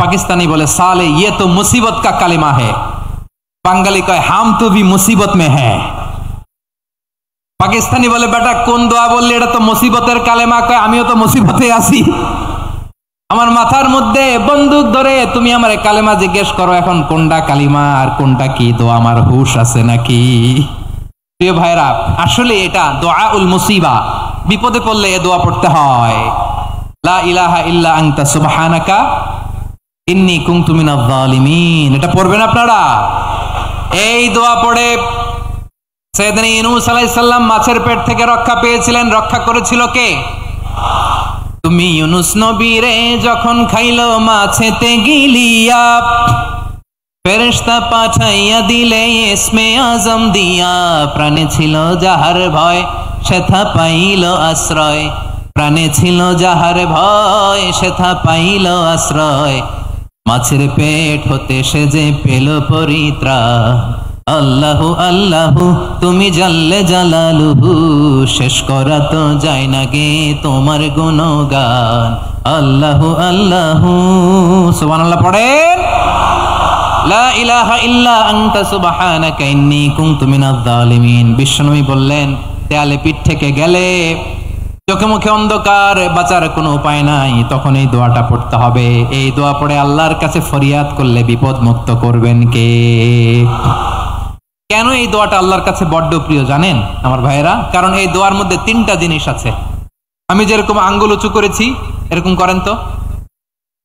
पाकिस्तानी बोले साले ये तो मुसीबत का कलिमा है, बांगाली कहे हम तो भी मुसीबत में है। पाकिस्तानी बोले बेटा কোন দোয়া বললে এটা তো মুসিবতের কালেমা, কয় আমিও তো মুসিবতে আছি। আমার মাথার মধ্যে বন্দুক ধরে তুমি আমারে কালেমা জিজ্ঞেস করো, এখন কোনটা কালিমা আর কোনটা কি দোয়া আমার হুশ আছে নাকি? প্রিয় ভাইরা, আসলে এটা দোয়াউল মুসিবা, বিপদে পড়লে এই দোয়া পড়তে হয়। লা ইলাহা ইল্লা আনতা সুবহানাকা ইন্নী কুনতু মিনাজ জালিমিন, এটা পড়বেন আপনারা। এই দোয়া পড়ে সাইয়েদনা ইউনূস আলাইহিস সালাম মাছের পেট থেকে রক্ষা পেয়েছিলেন। রক্ষা করেছিল কে? তুমি ইউনূস নবীরে যখন খাইলো মাছেতে গিলিয়া, ফেরেশতা পাঠাইয়া দিলে ইসমে আজম দিয়া, প্রাণে ছিল যাহার ভয় সেথা পাইল আশ্রয়, প্রাণে ছিল যাহার ভয় সেথা পাইল আশ্রয়, মাছের পেট হতে সে যে পেল পরিত্রাণ। আল্লাহু আল্লাহু তুমি জাল্লে জালালুহু, শেষ করা তো যায় না গে তোমার গুণগান। আল্লাহু আল্লাহু, সুবহানাল্লাহ পড়েন। লা ইলাহা ইল্লা আনতা সুবহানাকা ইন্নী কুনতু মিনাজ জালিমিন। বিশ্বনবী বললেন দেয়ালে পিঠ থেকে গেলে, চোখে মুখে অন্ধকার, বাঁচার কোনো উপায় নাই, তখন এই দোয়াটা পড়তে হবে। এই দোয়া পড়ে আল্লাহর কাছে ফরিয়াদ করলে বিপদ মুক্ত করবেন কে? কেন এই দোয়াটা আল্লাহর কাছে বড্ড প্রিয় জানেন আমার ভাইয়েরা? কারণ এই দোয়ার মধ্যে তিনটা জিনিস আছে। আমি যেরকম আঙ্গুল উঁচু করেছি এরকম করেন তো।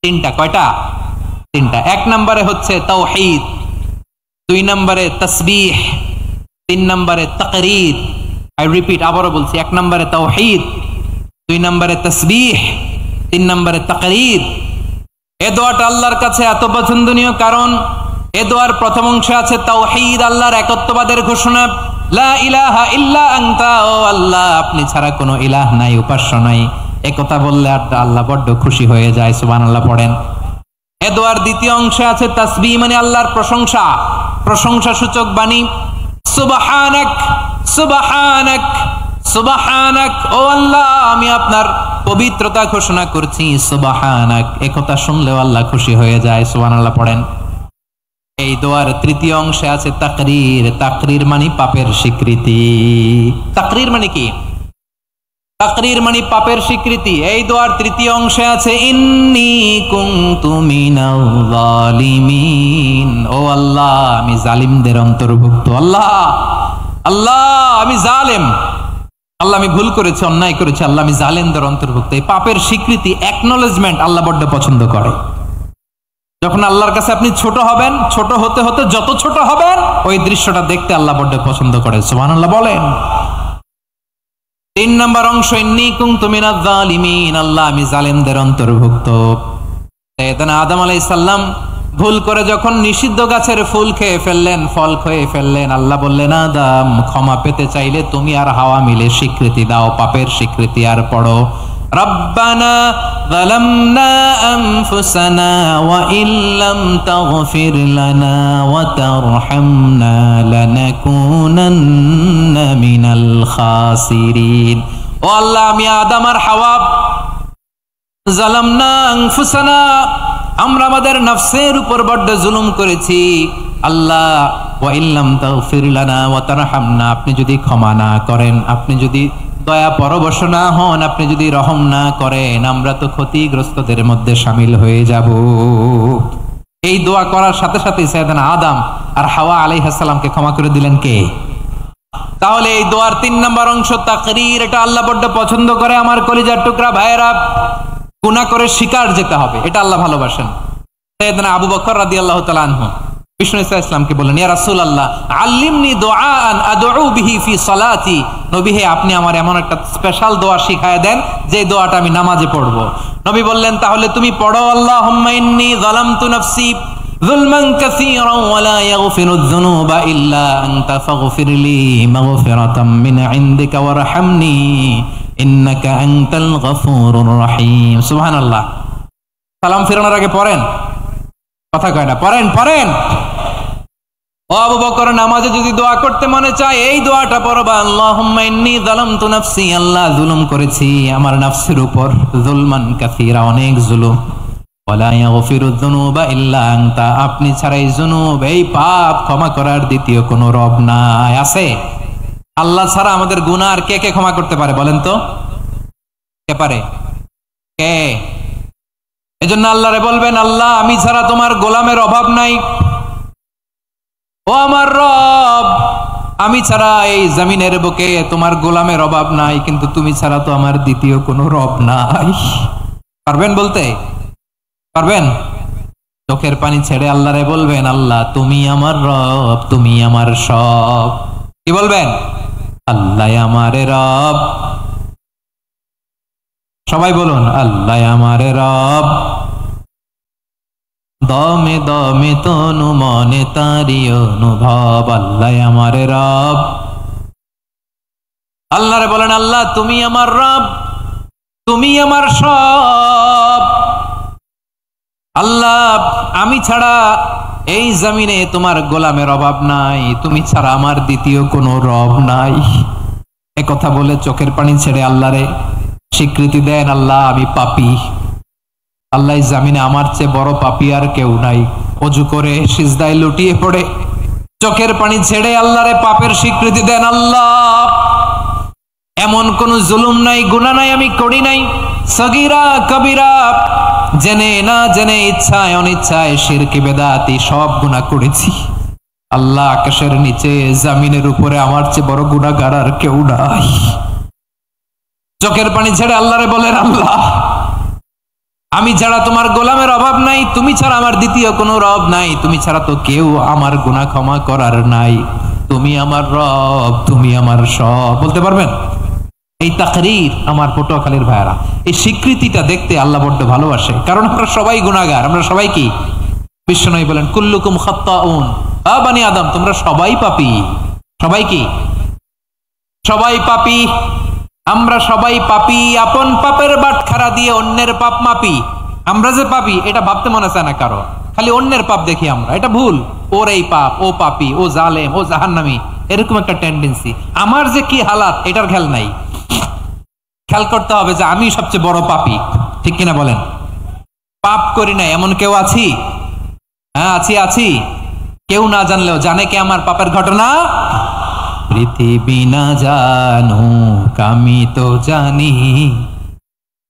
তিনটা। কয়টা? তিনটা। এক নম্বরে হচ্ছে তাওহীদ, দুই নম্বরে তাসবিহ, তিন নম্বরে তাকরীর। আই রিপিট, আবারও বলছি, এক নম্বরে তাওহীদ, দুই নম্বরে তাসবিহ, তিন নম্বরে তাকরীর। এই দোয়াটা আল্লাহর কাছে এত পছন্দনীয় কারণ এ দোয়ার প্রথম অংশে আছে তাওহীদ, আল্লাহর একত্ববাদের ঘোষণা। লা ইলাহা ইল্লা আনতা, ও আল্লাহ আপনি ছাড়া কোনো ইলাহ নাই, উপাস্য নাই, একথা বললে আল্লাহ বড্ড খুশি হয়ে যায়। সুবহানাল্লাহ পড়েন। এ দোয়ার দ্বিতীয় অংশে আছে তাসবিহ, মানে আল্লাহর প্রশংসা, প্রশংসা সূচক বাণী। সুবহানাক সুবহানাক সুবহানাক, ও আল্লাহ আমি আপনার পবিত্রতা ঘোষণা করছি। সুবহানাক, একথা শুনলেও আল্লাহ খুশি হয়ে যায়। সুবহানাল্লাহ পড়েন। এই দোয়ার তৃতীয় অংশে আছে তাকরীর, তাকরীর মানে পাপের স্বীকৃতি। তাকরীর মানে কি? তাকরীর মানে পাপের স্বীকৃতি। এই দোয়ার তৃতীয় অংশে আছে ইন্নী কুনতু মিনাল জালিমিন, ও আল্লাহ আমি জালিমদের অন্তর্ভুক্ত। আল্লাহ আল্লাহ আমি জালেম, আল্লাহ আমি ভুল করেছি, অন্যায় করেছি, আল্লাহ আমি জালেমদের অন্তর্ভুক্ত। এই পাপের স্বীকৃতি, অ্যাকনলেজমেন্ট আল্লাহ বড্ড পছন্দ করে। যখন আল্লাহর কাছে আপনি ছোট হবেন, ছোট হতে হতে যত ছোট হবেন ওই দৃশ্যটা দেখতে আল্লাহ বড্ড পছন্দ করে। সুবহানাল্লাহ বলেন। তিন নম্বর অংশ ইন্নী কুনতু মিনাজ জালিমিন, আল্লাহ আমি জালেমদের অন্তর্ভুক্ত। সাইয়েদনা আদম আলাইহিস সালাম ভুল করে যখন নিষিদ্ধ গাছের ফুল খেয়ে ফেললেন, ফল খেয়ে ফেললেন, আল্লাহ বললেন আদম ক্ষমা পেতে চাইলে তুমি আর হাওয়া মিলে স্বীকৃতি দাও, পাপের স্বীকৃতি। আর পড়ো রব্বানা যালামনা আনফুসানা ওয়া ইল্লাম তাগফির লানা ওয়া তারহামনা লানাকুনান্না মিনাল খাসিরিন। ও আল্লাহ আমি আদম আর হাওয়া যালামনা আনফুসানা, আমরা আমাদের নফসের উপর বড্ড জুলুম করেছি। আল্লাহ ওয়া ইল্লাম তাগফির লানা ওয়া তারহামনা, আপনি যদি ক্ষমা না করেন, আপনি যদি দয়া পরবশ না হন, আপনি যদি রহম না করেন, আমরা তো ক্ষতিগ্রস্তদের মধ্যে শামিল হয়ে যাব। এই দোয়া করার সাথে সাথে সাইয়েদনা আদম আর হাওয়া আলাইহিস সালামকে ক্ষমা করে দিলেন কে? তাহলে এই দোয়ার তিন নম্বর অংশ তাকরীর, এটা আল্লাহ বড্ড পছন্দ করে। আমার কলিজার টুকরা ভাইয়েরা, গুনাহ করে শিকার যেতে হবে, এটা আল্লাহ ভালোবাসেন। সাইয়েদনা আবু বকর রাদিয়াল্লাহু তাআলা আনহু বিষ্ণু ইসলামকে বললেন ইয়া রাসূলুল্লাহ আল্লিমনি দুআআন আদউ বিহি ফি সালাতি, নবী হে আপনি আমার এমন একটা স্পেশাল দোয়া শিখায় দেন যে দোয়াটা আমি নামাজে পড়ব। নবী বললেন তাহলে তুমি পড়ো আল্লাহুম্মা ইন্নী যালামতু নাফসি যুলমান কাসীরান ওয়া লা ইয়াগফিরুয যুনুবা ইল্লা আনতা ফাগফিরলি মাগফিরাতাম মিন ইনদিকা ওয়ারহামনি ইন্নাকা আনতাল গফুরুর রহিম। সুবহানাল্লাহ। সালাম ফিরানোর আগে পড়েন, কথা কয় না, পড়েন পড়েন। ও আবু বকর, নামাজে যদি দোয়া করতে মনে চায় এই দোয়াটা পড়বা, আল্লাহুম্মা ইন্নী যালামতু নাফসি, আল্লাহ জুলুম করেছি আমার নফসের উপর, যুলমান কাসীরা, অনেক জুলুম, ওয়ালা ইয়াগফিরুয যুনুবা ইল্লা আনতা, আপনি ছাড়া এই যুনুব, এই পাপ ক্ষমা করার দ্বিতীয় কোনো রব নাই। আছে? আল্লাহ ছাড়া আমাদের গুনাহ আর কে কে ক্ষমা করতে পারে বলেন তো? কে পারে? কে? এজন্য আল্লাহরে বলবেন, আল্লাহ আমি ছাড়া তোমার গোলামের অভাব নাই। ও আমার রব, আমি ছাড়া এই জমিনের বুকে তোমার গোলামের অভাব নাই, কিন্তু তুমি ছাড়া তো আমার দ্বিতীয় কোনো রব নাই। পারবেন বলতে? পারবেন? চোখের পানি ছেড়ে আল্লাহরে বলবেন, আল্লাহ তুমি আমার রব, তুমি আমার সব। কি বলবেন? আল্লাহ আমারে রব। সবাই বলুন, আল্লাহ আমারে রব। দমে দমে তনু মনে তারি অনুভব, আল্লাহ আমারে রব। আল্লাহরে বলেন, আল্লাহ তুমি আমার রব, তুমি আমার সব। আল্লাহ আমি ছাড়া এই জমিনে তোমার গোলামের অভাব নাই, তুমি ছাড়া আমার দ্বিতীয় কোনো রব নাই। একথা বলে চোখের পানি ছেড়ে আল্লাহরে স্বীকৃতি দেন, আল্লাহ আমি পাপী। আল্লাহ জামিনে আমার চেয়ে বড় পাপী আর কেউ নাই। অজু করে সিজদায় লুটিয়ে পড়ে চোখের পানি ছেড়ে আল্লাহরে পাপের স্বীকৃতি দেন, আল্লাহ এমন কোন জুলুম নাই, গুনাহ নাই আমি করি নাই, সগীরা কবিরা, জেনে না জেনে, ইচ্ছায় অনিচ্ছায়, শিরকি বেদাতি সব গুনাহ করেছি। আল্লাহ আকাশের নিচে জমিনের উপরে আমার চেয়ে বড় গুনাহগার আর কেউ নাই। চোখের পানি ছেড়ে আল্লাহরে বলেন, আল্লাহ আমি ছাড়া তোমার গোলামের অভাব নাই, তুমি ছাড়া আমার দ্বিতীয় কোনো রব নাই, তুমি ছাড়া তো কেউ আমার গুনাহ ক্ষমা করার নাই, তুমি আমার রব, তুমি আমার সব। বলতে পারবেন? এই তাকরীর আমার পটুয়াখালীর ভাইরা, এই স্বীকৃতিটা দেখতে আল্লাহ বড্ড ভালোবাসে, কারণ আমরা সবাই গুনাহগার। আমরা সবাই কি? বিশ্বনবী বলেন, কুল্লুকুম খাত্তাউন, বানি আদম তোমরা সবাই পাপী। সবাই কি? সবাই পাপী। আমরা সবাই পাপী। আপন পাপের বাটখারা দিয়ে অন্যের পাপ মাপি। আমরা যে পাপী এটা ভাবতে মনে চায় না কারো, খালি অন্যের পাপ দেখি আমরা, এটা ভুল। ওর এই পাপ, ও পাপী, ও জালেম, ও জাহান্নামী, এরকম একটা টেন্ডেন্সি। আমার যে কি হালাত এটার খেয়াল নাই। খেয়াল করতে হবে যে আমি সবচেয়ে বড় পাপী, ঠিক কিনা বলেন? পাপ করি না এমন কেউ আছি? হ্যাঁ আছি। কেউ না জানলেও জানে কে আমার পাপের ঘটনা? পৃথিবী না জানুক আমি তো জানি,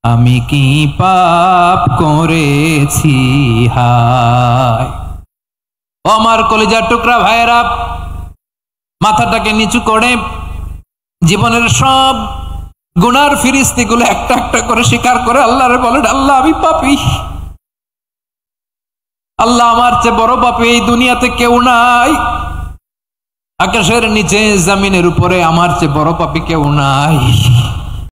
আমি কি পাপ করেছি হায়। ও আমার কলিজার টুকরা ভাইয়েরা, মাথাটাকে নিচু করে জীবনের সব গুনার ফিরিস্তিগুলো একটা একটা করে স্বীকার করে আল্লাহরে বলেন, আল্লাহ আমি পাপী। আল্লাহ আমার চেয়ে বড় পাপী এই দুনিয়াতে কেউ নাই। আকাশের নিচে জমিনের উপরে আমার চেয়ে বড় পাপী কেউ নাই।